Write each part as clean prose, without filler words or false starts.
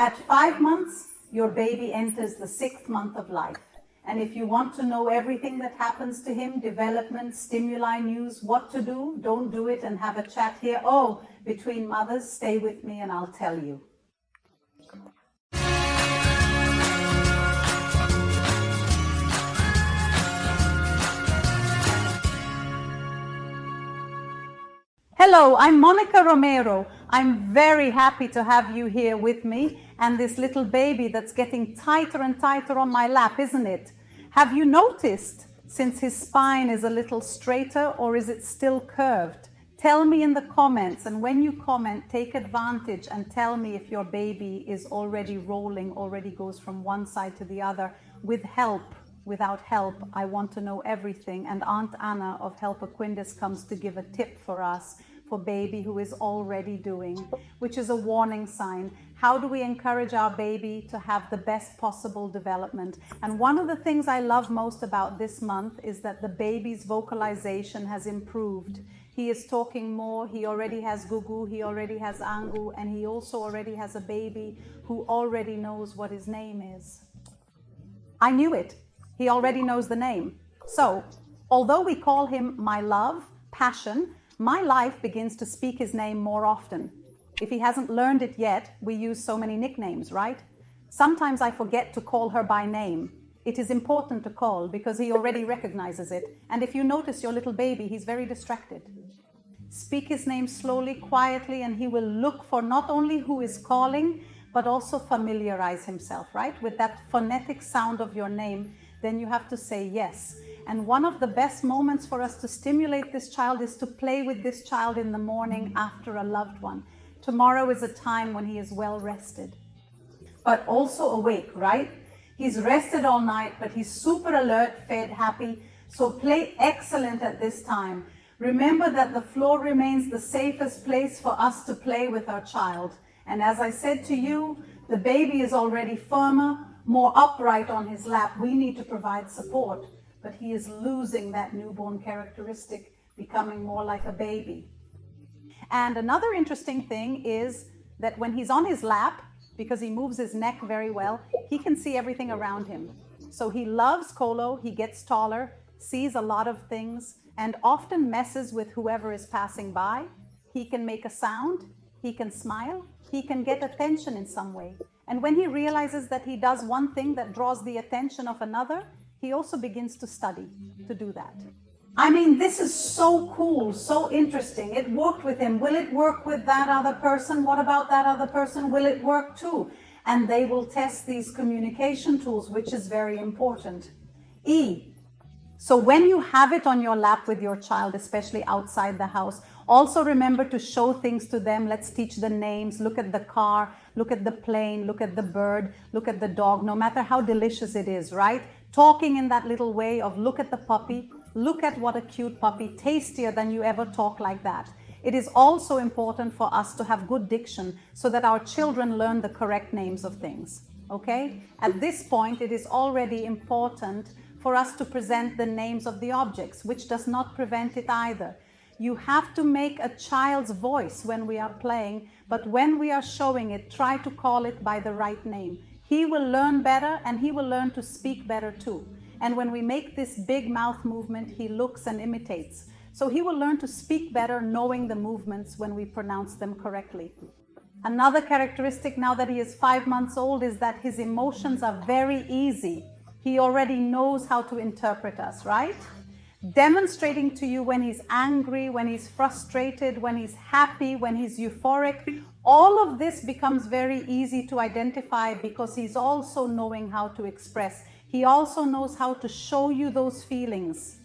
At 5 months, your baby enters the 6th month of life. And if you want to know everything that happens to him, development, stimuli, news, what to do, don't do it and have a chat here. Oh, between mothers, stay with me and I'll tell you. Hello, I'm Monica Romero. I'm very happy to have you here with me and this little baby that's getting tighter and tighter on my lap, isn't it? Have you noticed since his spine is a little straighter, or is it still curved? Tell me in the comments, and when you comment, take advantage and tell me if your baby is already rolling, already goes from one side to the other with help. Without help, I want to know everything. And Aunt Anna of Help Aquindus comes to give a tip for us for baby who is already doing, which is a warning sign. How do we encourage our baby to have the best possible development? And one of the things I love most about this month is that the baby's vocalization has improved. He is talking more. He already has gugu, he already has angu, and he also already has a baby who already knows what his name is. I knew it. He already knows the name. So, although we call him my love, passion, my life begins to speak his name more often. If he hasn't learned it yet, we use so many nicknames, right? Sometimes I forget to call her by name. It is important to call because he already recognizes it. And if you notice your little baby, he's very distracted. Speak his name slowly, quietly, and he will look for not only who is calling, but also familiarize himself, right? With that phonetic sound of your name, then you have to say yes. And one of the best moments for us to stimulate this child is to play with this child in the morning after a loved one. Tomorrow is a time when he is well rested, but also awake, right? He's rested all night, but he's super alert, fed, happy. So play excellent at this time. Remember that the floor remains the safest place for us to play with our child. And as I said to you, the baby is already firmer, more upright on his lap. We need to provide support, but he is losing that newborn characteristic, becoming more like a baby. And another interesting thing is that when he's on his lap, because he moves his neck very well, he can see everything around him. So he loves Colo, he gets taller, sees a lot of things, and often messes with whoever is passing by. He can make a sound, he can smile, he can get attention in some way. And when he realizes that he does one thing that draws the attention of another, he also begins to study to do that. I mean, this is so cool, so interesting. It worked with him. Will it work with that other person? What about that other person? Will it work too? And they will test these communication tools, which is very important. E. So when you have it on your lap with your child, especially outside the house, also remember to show things to them. Let's teach the names. Look at the car, look at the plane, look at the bird, look at the dog, no matter how delicious it is, right? Talking in that little way of look at the puppy, look at what a cute puppy, tastier than you ever talk like that. It is also important for us to have good diction so that our children learn the correct names of things, okay? At this point, it is already important for us to present the names of the objects, which does not prevent it either. You have to make a child's voice when we are playing, but when we are showing it, try to call it by the right name. He will learn better and he will learn to speak better too. And when we make this big mouth movement, he looks and imitates. So he will learn to speak better knowing the movements when we pronounce them correctly. Another characteristic now that he is 5 months old is that his emotions are very easy. He already knows how to interpret us, right? Demonstrating to you when he's angry, when he's frustrated, when he's happy, when he's euphoric. All of this becomes very easy to identify because he's also knowing how to express. He also knows how to show you those feelings.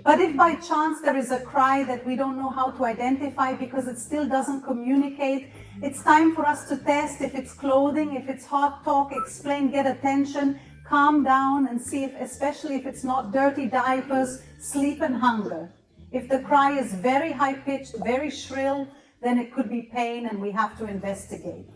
But if by chance there is a cry that we don't know how to identify because it still doesn't communicate, it's time for us to test if it's clothing, if it's hot talk, explain, get attention, calm down and see if, especially if it's not dirty diapers, sleep and hunger. If the cry is very high-pitched, very shrill, then it could be pain and we have to investigate.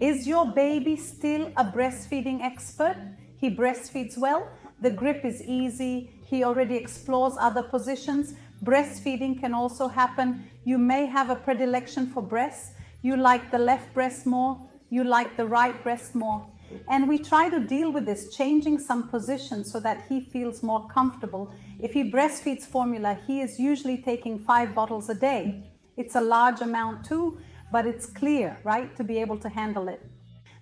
Is your baby still a breastfeeding expert? He breastfeeds well, the grip is easy, he already explores other positions. Breastfeeding can also happen. You may have a predilection for breasts. You like the left breast more, you like the right breast more. And we try to deal with this, changing some positions so that he feels more comfortable. If he breastfeeds formula, he is usually taking 5 bottles a day. It's a large amount too, but it's clear, right, to be able to handle it.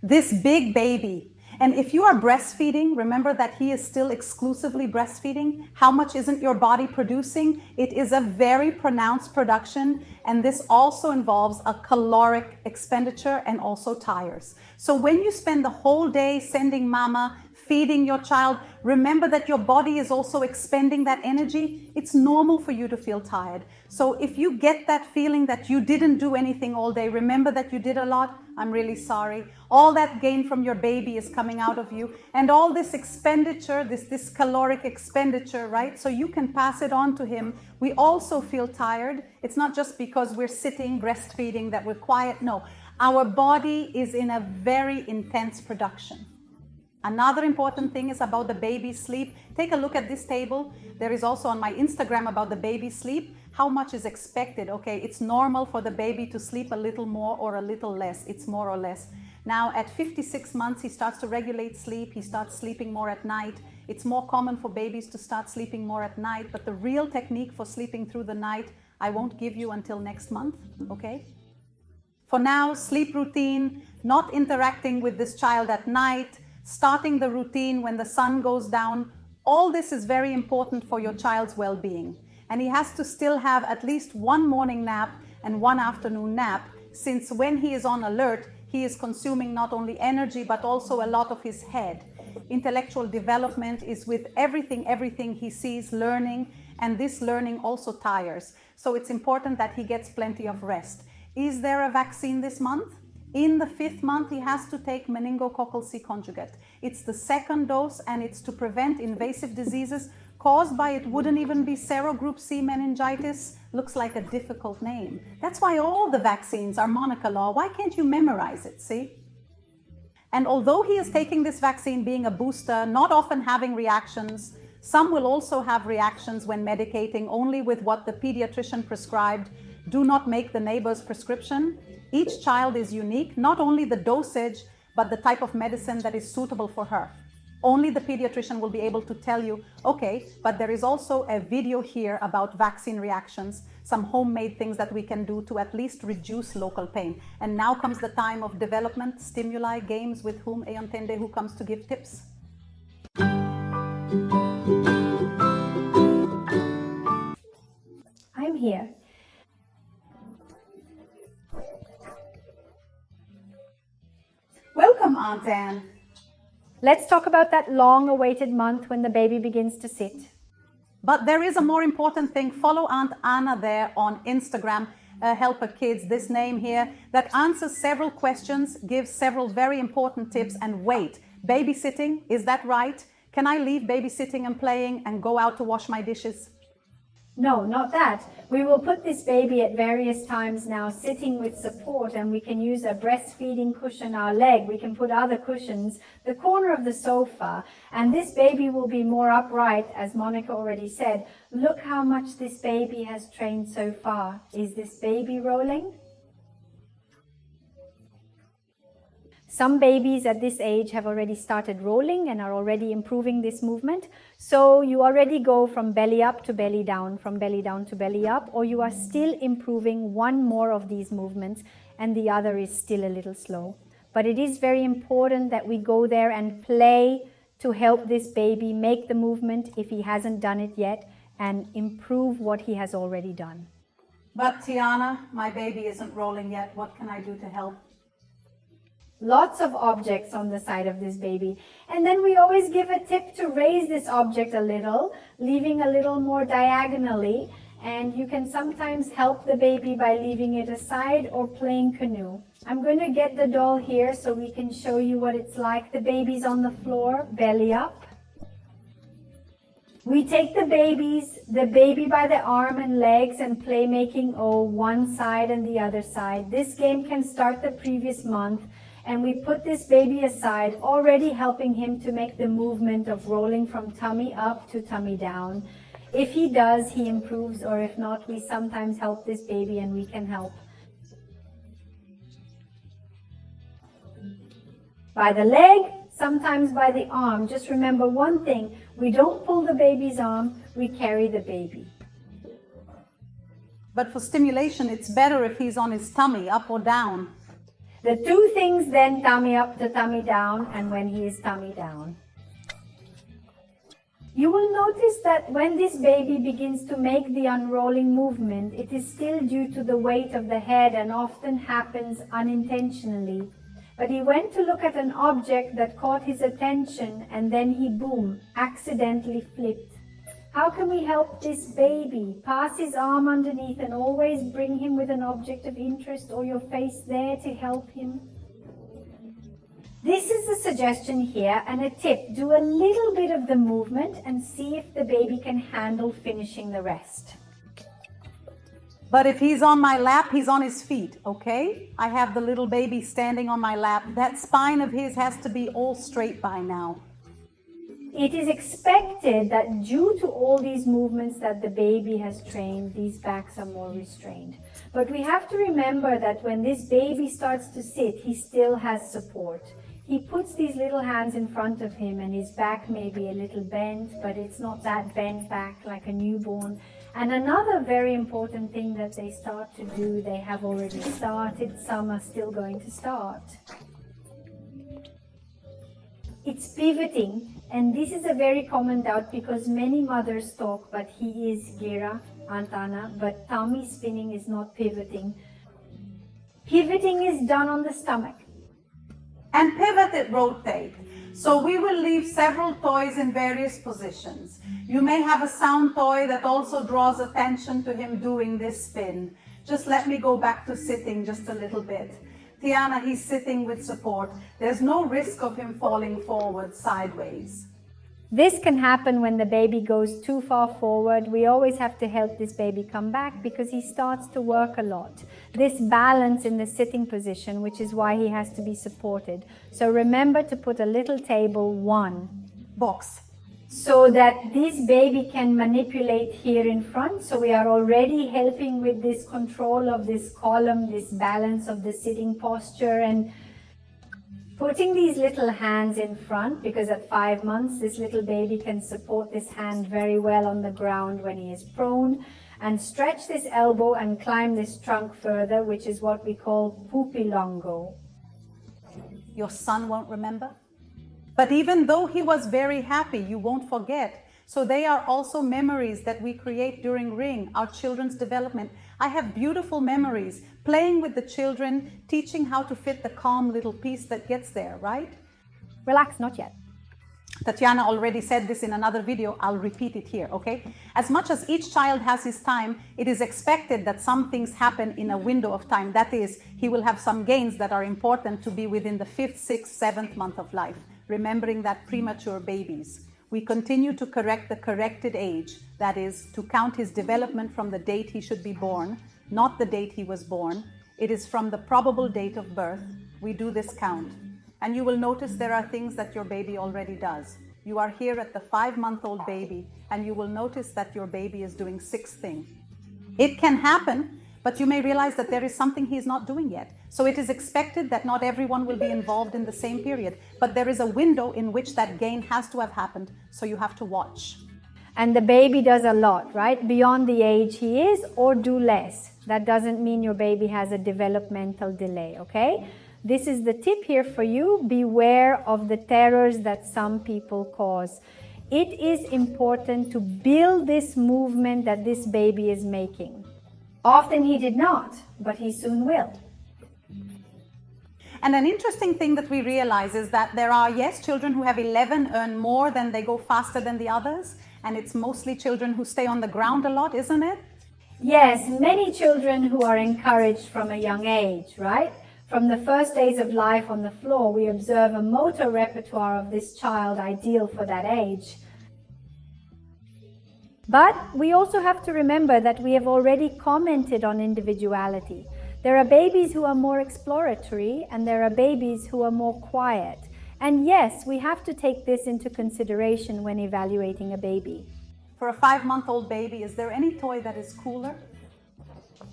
This big baby, and if you are breastfeeding, remember that he is still exclusively breastfeeding. How much isn't your body producing? It is a very pronounced production, and this also involves a caloric expenditure and also tires. So when you spend the whole day sending mama, feeding your child, remember that your body is also expending that energy. It's normal for you to feel tired. So if you get that feeling that you didn't do anything all day, remember that you did a lot. I'm really sorry. All that gain from your baby is coming out of you, and all this expenditure, this caloric expenditure, right? So you can pass it on to him. We also feel tired. It's not just because we're sitting breastfeeding that we're quiet. No, our body is in a very intense production. Another important thing is about the baby sleep. Take a look at this table. There is also on my Instagram about the baby sleep. How much is expected? Okay, it's normal for the baby to sleep a little more or a little less. It's more or less. Now at 56 months, he starts to regulate sleep. He starts sleeping more at night. It's more common for babies to start sleeping more at night, but the real technique for sleeping through the night, I won't give you until next month, okay? For now, sleep routine, not interacting with this child at night, starting the routine when the sun goes down. All this is very important for your child's well-being. And he has to still have at least 1 morning nap and 1 afternoon nap, since when he is on alert, he is consuming not only energy, but also a lot of his head. Intellectual development is with everything he sees, learning, and this learning also tires. So it's important that he gets plenty of rest. Is there a vaccine this month? In the 5th month, he has to take meningococcal C conjugate. It's the 2nd dose, and it's to prevent invasive diseases caused by, it wouldn't even be serogroup C meningitis. Looks like a difficult name. That's why all the vaccines are Monica law. Why can't you memorize it, see? And although he is taking this vaccine being a booster, not often having reactions, some will also have reactions when medicating only with what the pediatrician prescribed. Do not make the neighbor's prescription. Each child is unique, not only the dosage, but the type of medicine that is suitable for her. Only the pediatrician will be able to tell you, okay, but there is also a video here about vaccine reactions, some homemade things that we can do to at least reduce local pain. And now comes the time of development, stimuli, games with whom Eontende, who comes to give tips. I'm here. Welcome, Aunt Anne. Let's talk about that long-awaited month when the baby begins to sit. But there is a more important thing. Follow Aunt Anna there on Instagram, Helper Kids, this name here, that answers several questions, gives several very important tips. And wait, babysitting, is that right? Can I leave babysitting and playing and go out to wash my dishes? No, not that. We will put this baby at various times now sitting with support, and we can use a breastfeeding cushion, our leg. We can put other cushions, the corner of the sofa, and this baby will be more upright, as Monica already said. Look how much this baby has trained so far. Is this baby rolling? Some babies at this age have already started rolling and are already improving this movement. So you already go from belly up to belly down, from belly down to belly up, or you are still improving one more of these movements and the other is still a little slow. But it is very important that we go there and play to help this baby make the movement if he hasn't done it yet and improve what he has already done. But Tiana, my baby isn't rolling yet. What can I do to help? Lots of objects on the side of this baby. And then we always give a tip to raise this object a little, leaving a little more diagonally. And you can sometimes help the baby by leaving it aside or playing canoe. I'm going to get the doll here so we can show you what it's like. The baby's on the floor, belly up. We take the baby by the arm and legs and play making one side and the other side. This game can start the previous month. And we put this baby aside, already helping him to make the movement of rolling from tummy up to tummy down. If he does, he improves, or if not, we sometimes help this baby and we can help. By the leg, sometimes by the arm. Just remember one thing, we don't pull the baby's arm, we carry the baby. But for stimulation, it's better if he's on his tummy, up or down. The two things then, tummy up to tummy down, and when he is tummy down. You will notice that when this baby begins to make the unrolling movement, it is still due to the weight of the head and often happens unintentionally. But he went to look at an object that caught his attention and then he, boom, accidentally flipped. How can we help this baby? Pass his arm underneath and always bring him with an object of interest or your face there to help him. This is a suggestion here and a tip. Do a little bit of the movement and see if the baby can handle finishing the rest. But if he's on my lap, he's on his feet, okay? I have the little baby standing on my lap. That spine of his has to be all straight by now. It is expected that due to all these movements that the baby has trained, these backs are more restrained. But we have to remember that when this baby starts to sit, he still has support. He puts these little hands in front of him and his back may be a little bent, but it's not that bent back like a newborn. And another very important thing that they start to do, they have already started, some are still going to start. It's pivoting, and this is a very common doubt because many mothers talk, but he is Gira, Antana, but tummy spinning is not pivoting. Pivoting is done on the stomach. And pivot it, rotate. So we will leave several toys in various positions. You may have a sound toy that also draws attention to him doing this spin. Just let me go back to sitting just a little bit. Tiana, he's sitting with support. There's no risk of him falling forward sideways. This can happen when the baby goes too far forward. We always have to help this baby come back because he starts to work a lot. This balance in the sitting position, which is why he has to be supported. So remember to put a little table, one box, so that this baby can manipulate here in front. So we are already helping with this control of this column, this balance of the sitting posture, and putting these little hands in front, because at 5 months this little baby can support this hand very well on the ground when he is prone, and stretch this elbow and climb this trunk further, which is what we call pupilongo. Your son won't remember? But even though he was very happy, you won't forget. So they are also memories that we create during Ring, our children's development. I have beautiful memories, playing with the children, teaching how to fit the calm little piece that gets there, right? Relax, not yet. Tatiana already said this in another video, I'll repeat it here, okay? As much as each child has his time, it is expected that some things happen in a window of time. That is, he will have some gains that are important to be within the 5th, 6th, 7th month of life, remembering that premature babies. We continue to correct the corrected age, that is, to count his development from the date he should be born, not the date he was born. It is from the probable date of birth. We do this count. And you will notice there are things that your baby already does. You are here at the 5-month-old baby, and you will notice that your baby is doing 6 things. It can happen, but you may realize that there is something he is not doing yet. So it is expected that not everyone will be involved in the same period, but there is a window in which that gain has to have happened, so you have to watch. And the baby does a lot, right? Beyond the age he is, or do less. That doesn't mean your baby has a developmental delay, okay? This is the tip here for you. Beware of the terrors that some people cause. It is important to build this movement that this baby is making. Often he did not, but he soon will. And an interesting thing that we realize is that there are, yes, children who have 11 earn more than they go faster than the others. And it's mostly children who stay on the ground a lot, isn't it? Yes, many children who are encouraged from a young age, right? From the first days of life on the floor, we observe a motor repertoire of this child ideal for that age. But we also have to remember that we have already commented on individuality. There are babies who are more exploratory and there are babies who are more quiet. And yes, we have to take this into consideration when evaluating a baby. For a 5-month-old baby, is there any toy that is cooler?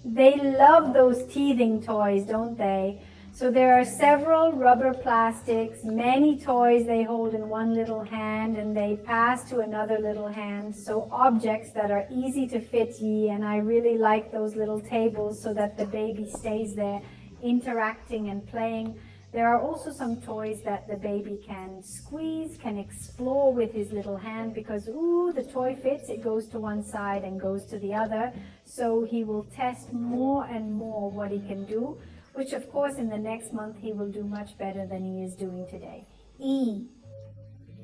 They love those teething toys, don't they? So there are several rubber plastics, many toys they hold in one little hand and they pass to another little hand. So objects that are easy to fit ye, and I really like those little tables so that the baby stays there interacting and playing. There are also some toys that the baby can squeeze, can explore with his little hand because, ooh, the toy fits, it goes to one side and goes to the other. So he will test more and more what he can do, which of course in the next month he will do much better than he is doing today. E.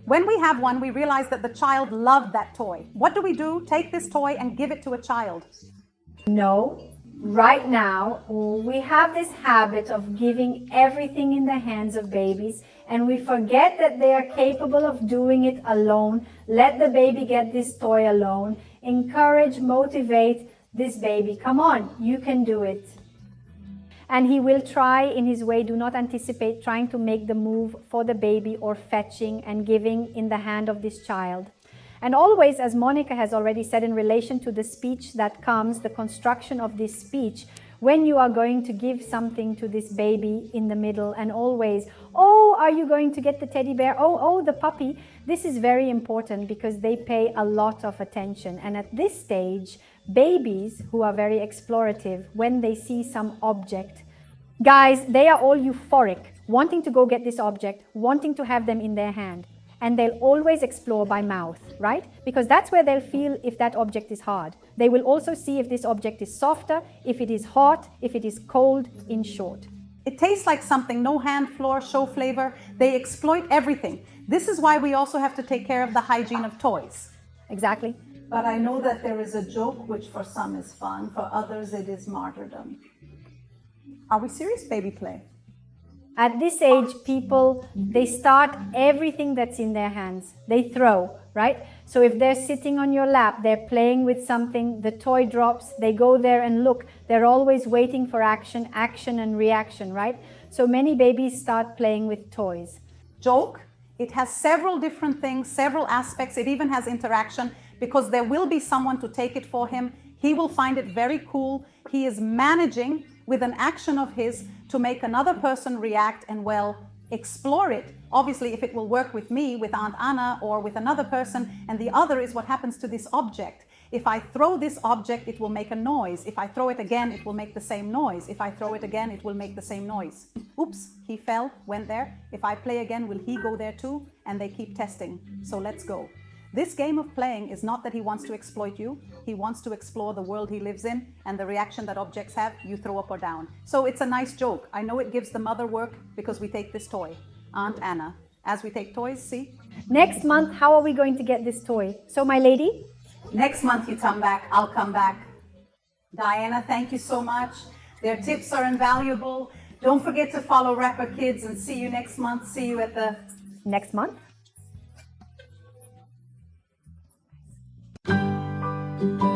When we have one, we realize that the child loved that toy. What do? Take this toy and give it to a child. No. Right now, we have this habit of giving everything in the hands of babies, and we forget that they are capable of doing it alone. Let the baby get this toy alone. Encourage, motivate this baby. Come on, you can do it. And he will try in his way. Do not anticipate trying to make the move for the baby or fetching and giving in the hand of this child. And always, as Monica has already said, in relation to the speech that comes, the construction of this speech, when you are going to give something to this baby in the middle, and always, oh, are you going to get the teddy bear? Oh, the puppy. This is very important because they pay a lot of attention. And at this stage, babies who are very explorative, when they see some object, guys, they are all euphoric, wanting to go get this object, wanting to have them in their hand. And they'll always explore by mouth, right? Because that's where they'll feel if that object is hard. They will also see if this object is softer, if it is hot, if it is cold, in short. It tastes like something, no hand, floor, show flavor. They exploit everything. This is why we also have to take care of the hygiene of toys. Exactly. But I know that there is a joke which for some is fun, for others it is martyrdom. Are we serious, baby play? At this age, people, they start everything that's in their hands. They throw, right? So if they're sitting on your lap, they're playing with something, the toy drops, they go there and look. They're always waiting for action and reaction, right? So many babies start playing with toys. Joke, it has several different things, several aspects. It even has interaction because there will be someone to take it for him. He will find it very cool. He is managing with an action of his to make another person react and, well, explore it. Obviously, if it will work with me, with Aunt Anna, or with another person, and the other is what happens to this object. If I throw this object, it will make a noise. If I throw it again, it will make the same noise. If I throw it again, it will make the same noise. Oops, he fell, went there. If I play again, will he go there too? And they keep testing. So let's go. This game of playing is not that he wants to exploit you. He wants to explore the world he lives in, and the reaction that objects have, you throw up or down. So it's a nice joke. I know it gives the mother work because we take this toy. Aunt Anna, as we take toys, see? Next month, how are we going to get this toy? So my lady? Next month you come back, I'll come back. Diana, thank you so much. Their tips are invaluable. Don't forget to follow Rapper Kids, and see you next month. See you at the... Next month?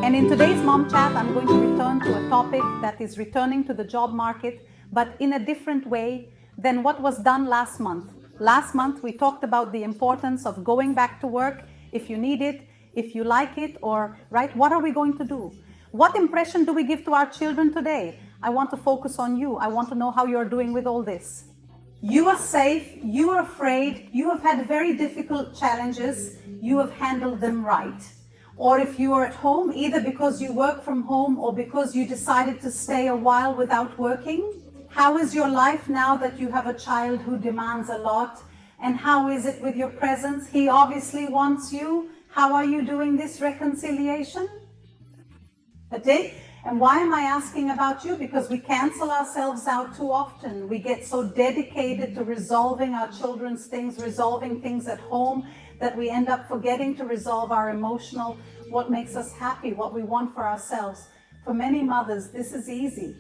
And in today's Mom Chat, I'm going to return to a topic that is returning to the job market, but in a different way than what was done last month. Last month, we talked about the importance of going back to work if you need it, if you like it, or, right, what are we going to do? What impression do we give to our children today? I want to focus on you. I want to know how you're doing with all this. You are safe, you are afraid, you have had very difficult challenges, you have handled them right. Or if you are at home, either because you work from home or because you decided to stay a while without working, how is your life now that you have a child who demands a lot? And how is it with your presence? He obviously wants you. How are you doing this reconciliation? Okay? And why am I asking about you? Because we cancel ourselves out too often. We get so dedicated to resolving our children's things, resolving things at home, that we end up forgetting to resolve our emotional, what makes us happy, what we want for ourselves. For many mothers, this is easy.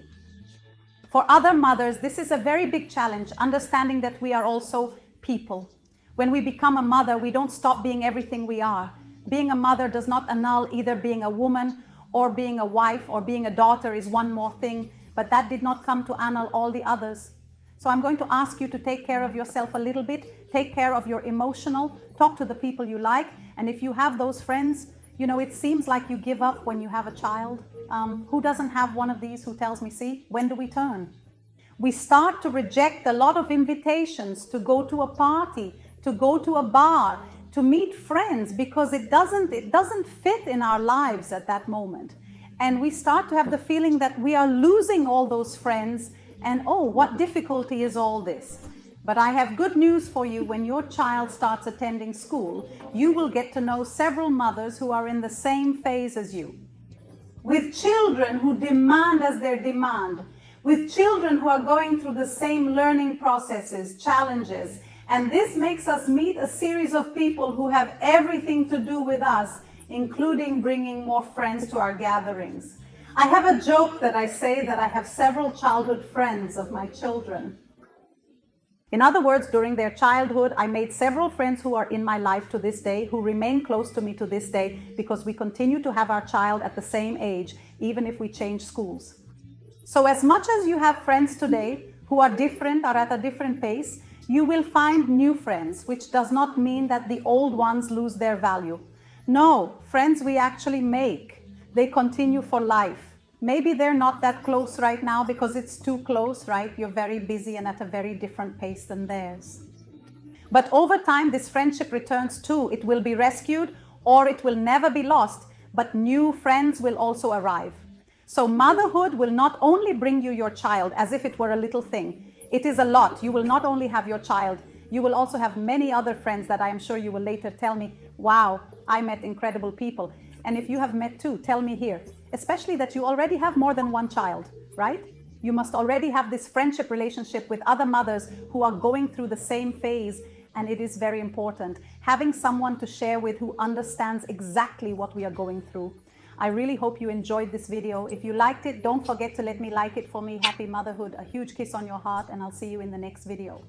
For other mothers, this is a very big challenge, understanding that we are also people. When we become a mother, we don't stop being everything we are. Being a mother does not annul either being a woman or being a wife or being a daughter is one more thing, but that did not come to annul all the others. So I'm going to ask you to take care of yourself a little bit, take care of your emotional, talk to the people you like, and if you have those friends, you know, it seems like you give up when you have a child. Who doesn't have one of these who tells me, see, when do we turn? We start to reject a lot of invitations to go to a party, to go to a bar, to meet friends, because it doesn't fit in our lives at that moment. And we start to have the feeling that we are losing all those friends, and oh, what difficulty is all this? But I have good news for you. When your child starts attending school, you will get to know several mothers who are in the same phase as you, with children who demand as their demand, with children who are going through the same learning processes, challenges. And this makes us meet a series of people who have everything to do with us, including bringing more friends to our gatherings. I have a joke that I say that I have several childhood friends of my children. In other words, during their childhood, I made several friends who are in my life to this day, who remain close to me to this day, because we continue to have our child at the same age, even if we change schools. So as much as you have friends today who are different, are at a different pace, you will find new friends, which does not mean that the old ones lose their value. No, friends we actually make, they continue for life. Maybe they're not that close right now because it's too close, right? You're very busy and at a very different pace than theirs. But over time, this friendship returns too. It will be rescued or it will never be lost, but new friends will also arrive. So motherhood will not only bring you your child as if it were a little thing. It is a lot. You will not only have your child, you will also have many other friends that I am sure you will later tell me, wow, I met incredible people. And if you have met too, tell me here, especially that you already have more than one child, right? You must already have this friendship relationship with other mothers who are going through the same phase, and it is very important. Having someone to share with who understands exactly what we are going through. I really hope you enjoyed this video. If you liked it, don't forget to let me like it for me. Happy motherhood, a huge kiss on your heart, and I'll see you in the next video.